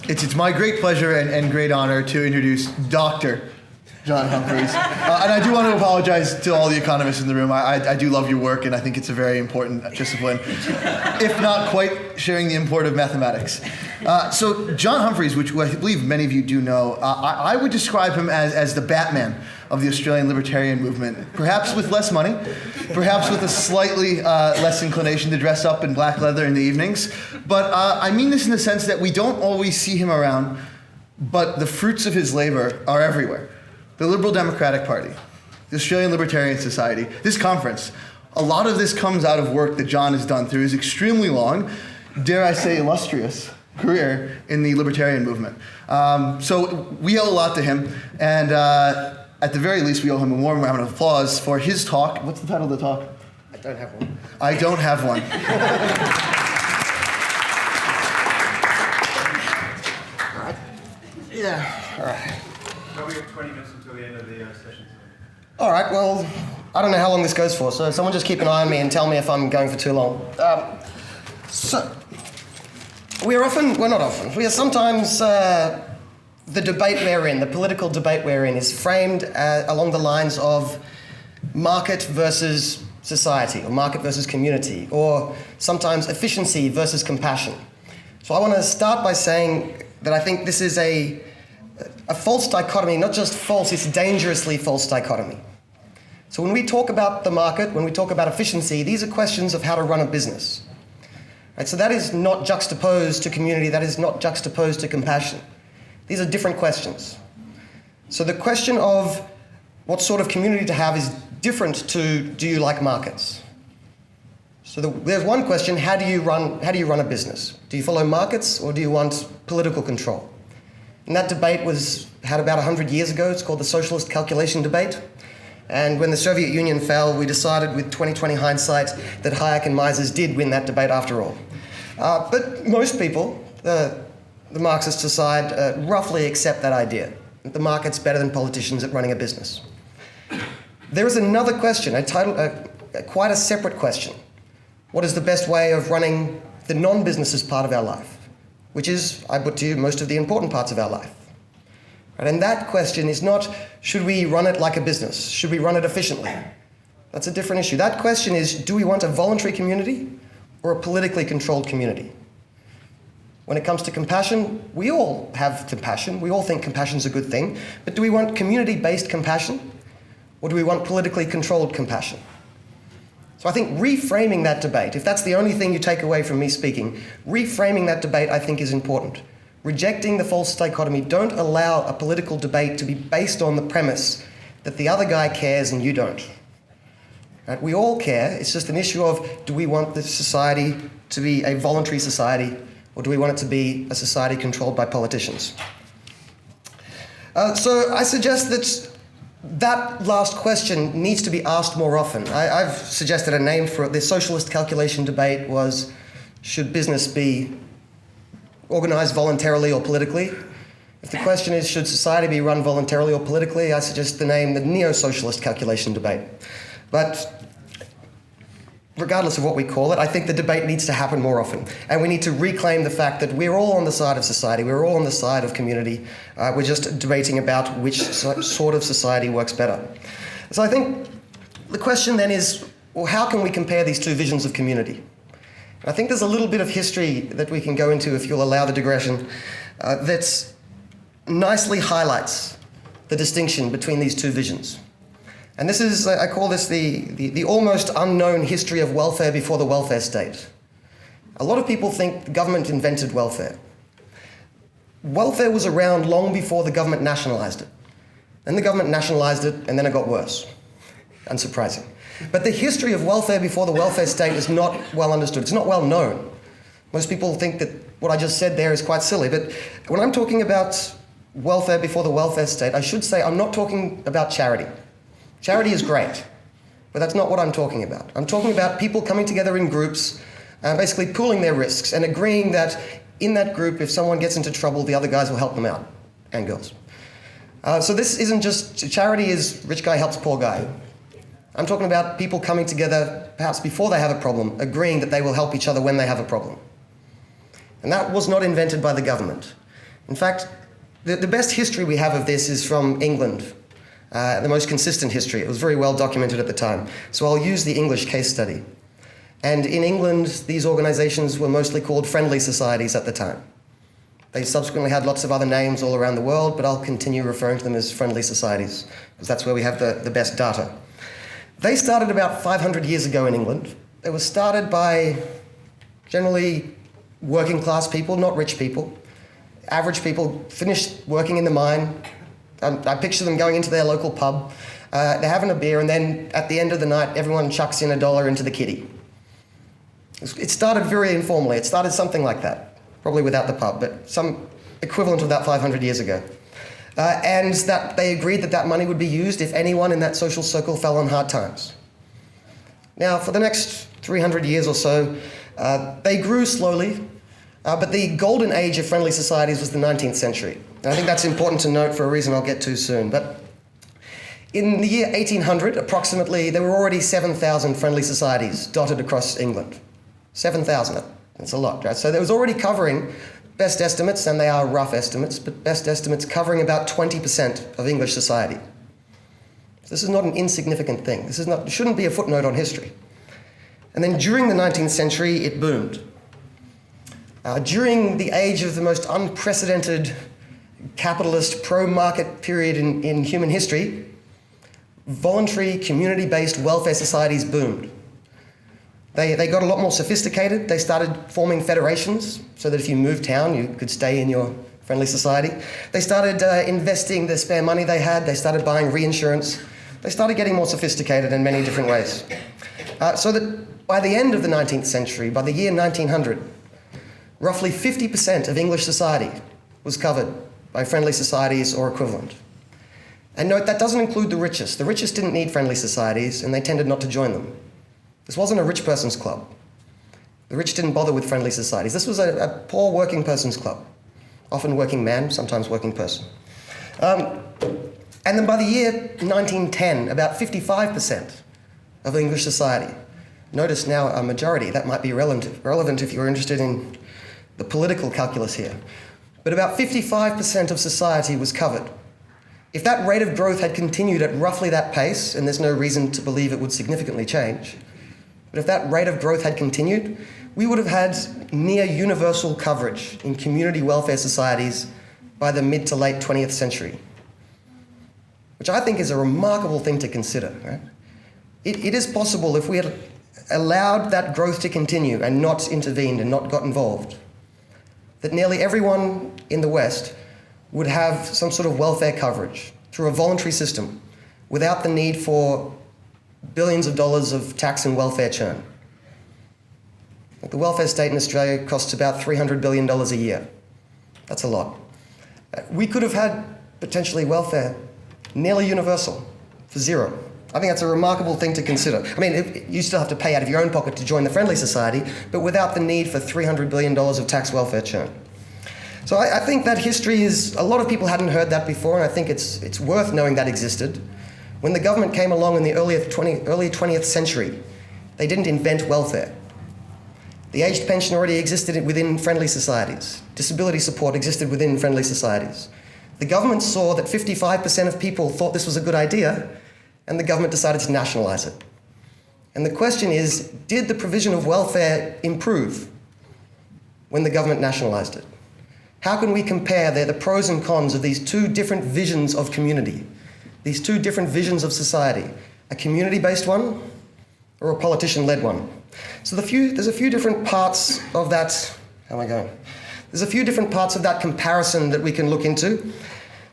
It's my great pleasure and great honor to introduce Dr. John Humphreys. And I do want to apologize to all the economists in the room. I do love your work, and I think it's a very important discipline, if not quite sharing the import of mathematics. So John Humphreys, which I believe many of you do know, I would describe him as the Batman of the Australian Libertarian movement, perhaps with less money, perhaps with a slightly less inclination to dress up in black leather in the evenings. But I mean this in the sense that we don't always see him around, but the fruits of his labor are everywhere. The Liberal Democratic Party, the Australian Libertarian Society, this conference, a lot of this comes out of work that John has done through his extremely long, dare I say illustrious, career in the libertarian movement. So we owe a lot to him, and at the very least we owe him a warm round of applause for his talk. What's the title of the talk? I don't have one. I don't have one. All right. Yeah, all right. So we have 20 minutes until the end of the session. All right, well, I don't know how long this goes for, so someone just keep an eye on me and tell me if I'm going for too long. We are sometimes, the debate we're in, the political debate we're in, is framed along the lines of market versus society, or market versus community, or sometimes efficiency versus compassion. So I want to start by saying that I think this is a false dichotomy, not just false, it's dangerously false dichotomy. So when we talk about the market, when we talk about efficiency, these are questions of how to run a business. Right? So that is not juxtaposed to community, that is not juxtaposed to compassion. These are different questions. So the question of what sort of community to have is different to do you like markets? So there's one question, how do you run a business? Do you follow markets or do you want political control? And that debate had about 100 years ago. It's called the Socialist calculation debate. And when the Soviet Union fell, we decided with 2020 hindsight that Hayek and Mises did win that debate after all. But most people, the Marxists aside, roughly accept that idea. That the market's better than politicians at running a business. There is another question, quite a separate question. What is the best way of running the non-businesses part of our life? Which is, I put to you, most of the important parts of our life. Right? And that question is not, should we run it like a business? Should we run it efficiently? That's a different issue. That question is, do we want a voluntary community or a politically controlled community? When it comes to compassion, we all have compassion. We all think compassion's a good thing. But do we want community-based compassion? Or do we want politically controlled compassion? So I think reframing that debate, if that's the only thing you take away from me speaking, reframing that debate I think is important. Rejecting the false dichotomy, don't allow a political debate to be based on the premise that the other guy cares and you don't. Right? We all care, it's just an issue of, do we want the society to be a voluntary society or do we want it to be a society controlled by politicians? So I suggest that last question needs to be asked more often. I've suggested a name for it. The socialist calculation debate was, should business be organised voluntarily or politically? If the question is, should society be run voluntarily or politically, I suggest the name, the neo-socialist calculation debate. But regardless of what we call it, I think the debate needs to happen more often. And we need to reclaim the fact that we're all on the side of society, we're all on the side of community. We're just debating about which sort of society works better. So I think the question then is, well, how can we compare these two visions of community? I think there's a little bit of history that we can go into, if you'll allow the digression, that nicely highlights the distinction between these two visions. And this is, I call this the almost unknown history of welfare before the welfare state. A lot of people think the government invented welfare. Welfare was around long before the government nationalised it. Then the government nationalised it, and then it got worse. Unsurprising. But the history of welfare before the welfare state is not well understood. It's not well known. Most people think that what I just said there is quite silly. But when I'm talking about welfare before the welfare state, I should say I'm not talking about charity. Charity is great, but that's not what I'm talking about. I'm talking about people coming together in groups, basically pooling their risks and agreeing that in that group, if someone gets into trouble, the other guys will help them out, and girls. So this isn't just, charity is rich guy helps poor guy. I'm talking about people coming together, perhaps before they have a problem, agreeing that they will help each other when they have a problem. And that was not invented by the government. In fact, the best history we have of this is from England, the most consistent history. It was very well documented at the time. So I'll use the English case study. And in England, these organizations were mostly called friendly societies at the time. They subsequently had lots of other names all around the world, but I'll continue referring to them as friendly societies, because that's where we have the best data. They started about 500 years ago in England. They were started by generally working class people, not rich people. Average people finished working in the mine. I picture them going into their local pub. They're having a beer, and then at the end of the night, everyone chucks in $1 into the kitty. It started very informally. It started something like that, probably without the pub, but some equivalent of that 500 years ago. And that they agreed that money would be used if anyone in that social circle fell on hard times. Now, for the next 300 years or so, they grew slowly, but the golden age of friendly societies was the 19th century. And I think that's important to note for a reason I'll get to soon. But in the year 1800, approximately, there were already 7,000 friendly societies dotted across England. 7,000, that's a lot, right? So that was already covering, best estimates, and they are rough estimates, but best estimates covering about 20% of English society. So this is not an insignificant thing. It shouldn't be a footnote on history. And then during the 19th century, it boomed. During the age of the most unprecedented capitalist pro-market period in human history, voluntary community-based welfare societies boomed. They got a lot more sophisticated. They started forming federations so that if you moved town, you could stay in your friendly society. They started investing the spare money they had. They started buying reinsurance. They started getting more sophisticated in many different ways. So that by the end of the 19th century, by the year 1900, roughly 50% of English society was covered by friendly societies or equivalent. And note, that doesn't include the richest. The richest didn't need friendly societies, and they tended not to join them. This wasn't a rich person's club. The rich didn't bother with friendly societies. This was a poor working person's club, often working man, sometimes working person. And then by the year 1910, about 55% of English society, notice now a majority, that might be relevant if you're interested in the political calculus here, but about 55% of society was covered. If that rate of growth had continued at roughly that pace, and there's no reason to believe it would significantly change, but if that rate of growth had continued, we would have had near universal coverage in community welfare societies by the mid to late 20th century, which I think is a remarkable thing to consider. Right? It is possible, if we had allowed that growth to continue and not intervened and not got involved, that nearly everyone in the West would have some sort of welfare coverage through a voluntary system without the need for billions of dollars of tax and welfare churn. The welfare state in Australia costs about $300 billion a year. That's a lot. We could have had potentially welfare nearly universal for zero. I think that's a remarkable thing to consider. I mean, you still have to pay out of your own pocket to join the friendly society, but without the need for $300 billion of tax welfare churn. So I think that history is, a lot of people hadn't heard that before, and I think it's worth knowing that existed. When the government came along in the early 20th century, they didn't invent welfare. The aged pension already existed within friendly societies. Disability support existed within friendly societies. The government saw that 55% of people thought this was a good idea, and the government decided to nationalize it. And the question is, did the provision of welfare improve when the government nationalized it? How can we compare the pros and cons of these two different visions of community, these two different visions of society, a community-based one or a politician-led one? So there's a few different parts of that, how am I going? There's a few different parts of that comparison that we can look into.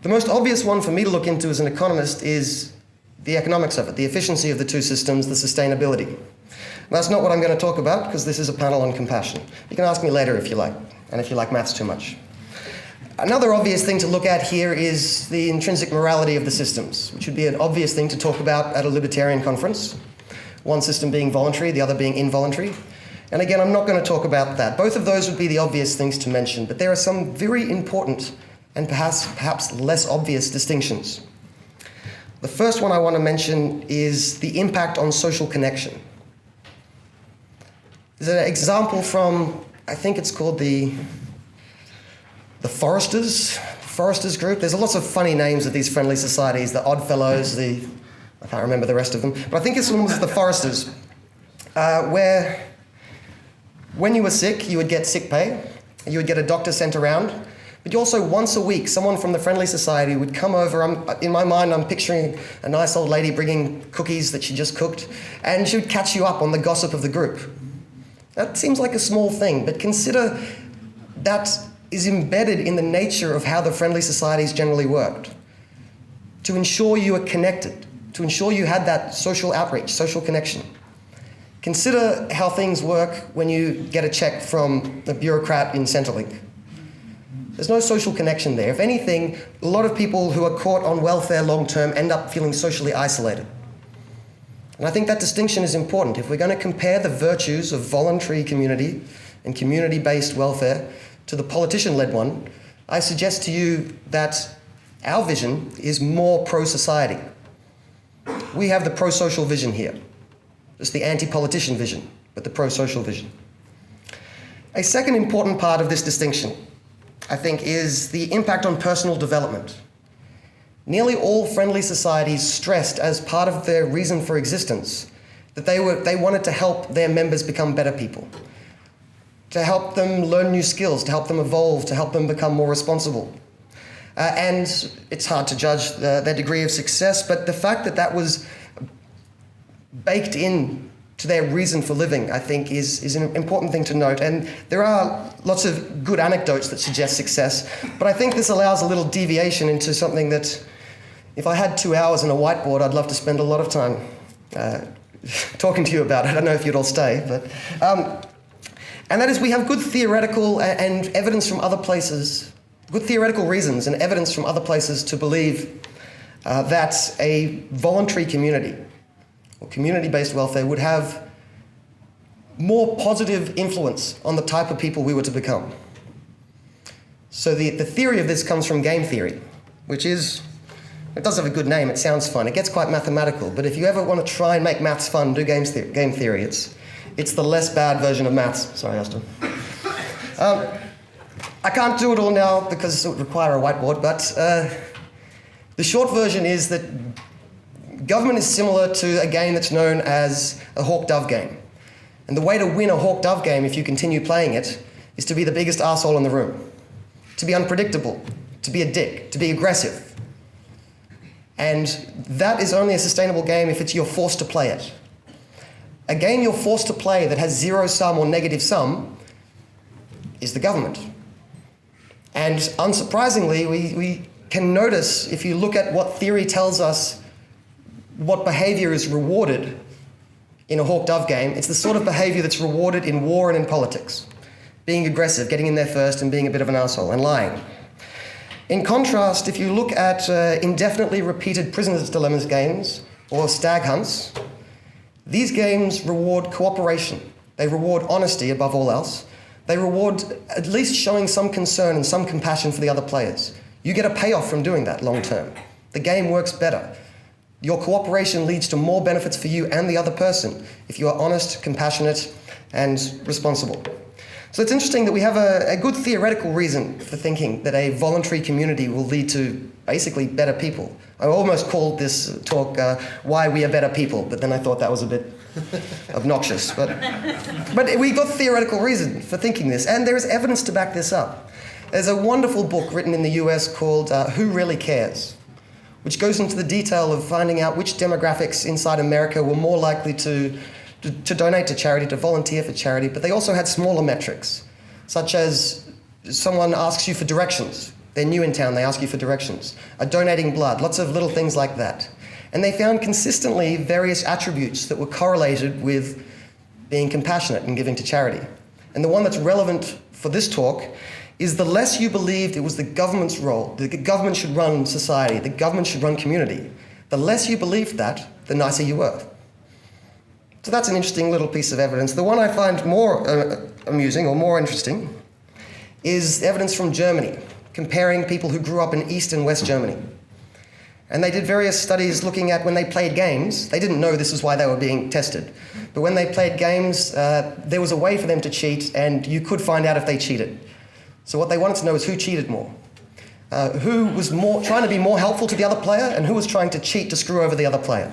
The most obvious one for me to look into as an economist is the economics of it, the efficiency of the two systems, the sustainability. And that's not what I'm going to talk about, because this is a panel on compassion. You can ask me later if you like, and if you like maths too much. Another obvious thing to look at here is the intrinsic morality of the systems, which would be an obvious thing to talk about at a libertarian conference, one system being voluntary, the other being involuntary. And again, I'm not going to talk about that. Both of those would be the obvious things to mention, but there are some very important and perhaps less obvious distinctions. The first one I want to mention is the impact on social connection. There's an example from, I think it's called the the Foresters group. There's lots of funny names of these friendly societies, the Oddfellows, I can't remember the rest of them, but I think this one was the Foresters, where when you were sick, you would get sick pay, you would get a doctor sent around, but also once a week, someone from the Friendly Society would come over. In my mind, I'm picturing a nice old lady bringing cookies that she just cooked, and she would catch you up on the gossip of the group. That seems like a small thing, but consider that is embedded in the nature of how the Friendly Societies generally worked. To ensure you were connected, to ensure you had that social outreach, social connection. Consider how things work when you get a check from a bureaucrat in Centrelink. There's no social connection there. If anything, a lot of people who are caught on welfare long term end up feeling socially isolated. And I think that distinction is important. If we're going to compare the virtues of voluntary community and community-based welfare to the politician-led one, I suggest to you that our vision is more pro-society. We have the pro-social vision here. It's the anti-politician vision, but the pro-social vision. A second important part of this distinction, I think, is the impact on personal development. Nearly all friendly societies stressed as part of their reason for existence that they wanted to help their members become better people, to help them learn new skills, to help them evolve, to help them become more responsible. And it's hard to judge their degree of success, but the fact that that was baked in to their reason for living, I think, is an important thing to note. And there are lots of good anecdotes that suggest success, but I think this allows a little deviation into something that, if I had 2 hours and a whiteboard, I'd love to spend a lot of time talking to you about. I don't know if you'd all stay, but... and that is, we have good theoretical and evidence from other places, good theoretical reasons and evidence from other places to believe that a voluntary community or community-based welfare would have more positive influence on the type of people we were to become. So the theory of this comes from game theory, which is, it does have a good name, it sounds fun, it gets quite mathematical, but if you ever want to try and make maths fun, do game theory. It's the less bad version of maths. Sorry, Austin. I can't do it all now because it would require a whiteboard, but the short version is that government is similar to a game that's known as a hawk-dove game. And the way to win a hawk-dove game, if you continue playing it, is to be the biggest arsehole in the room, to be unpredictable, to be a dick, to be aggressive. And that is only a sustainable game if you're forced to play it. A game you're forced to play that has zero sum or negative sum is the government. And unsurprisingly, we can notice, if you look at what theory tells us what behavior is rewarded in a hawk-dove game, it's the sort of behavior that's rewarded in war and in politics. Being aggressive, getting in there first, and being a bit of an asshole, and lying. In contrast, if you look at indefinitely repeated prisoner's dilemmas games or stag hunts, these games reward cooperation. They reward honesty above all else. They reward at least showing some concern and some compassion for the other players. You get a payoff from doing that long term. The game works better. Your cooperation leads to more benefits for you and the other person if you are honest, compassionate, and responsible. So it's interesting that we have a good theoretical reason for thinking that a voluntary community will lead to basically better people. I almost called this talk Why We Are Better People, but then I thought that was a bit obnoxious. But we got theoretical reason for thinking this, and there is evidence to back this up. There's a wonderful book written in the US called Who Really Cares?, which goes into the detail of finding out which demographics inside America were more likely to donate to charity, to volunteer for charity, but they also had smaller metrics, such as someone asks you for directions. They're new in town, they ask you for directions. Donating blood, lots of little things like that. And they found consistently various attributes that were correlated with being compassionate and giving to charity. And the one that's relevant for this talk is the less you believed it was the government's role, the government should run society, the government should run community, the less you believed that, the nicer you were. So that's an interesting little piece of evidence. The one I find more amusing or more interesting is evidence from Germany, comparing people who grew up in East and West Germany. And they did various studies looking at when they played games. They didn't know this was why they were being tested. But when they played games, there was a way for them to cheat, and you could find out if they cheated. So what they wanted to know is who cheated more. Who was trying to be more helpful to the other player, and who was trying to cheat to screw over the other player.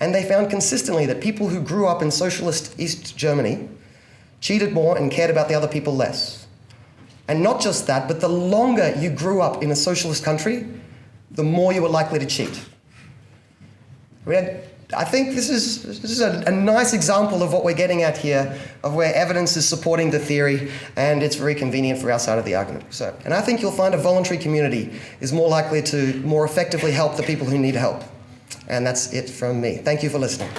And they found consistently that people who grew up in socialist East Germany cheated more and cared about the other people less. And not just that, but the longer you grew up in a socialist country, the more you were likely to cheat. I think this is a nice example of what we're getting at here, of where evidence is supporting the theory, and it's very convenient for our side of the argument. So, and I think you'll find a voluntary community is more likely to more effectively help the people who need help. And that's it from me. Thank you for listening.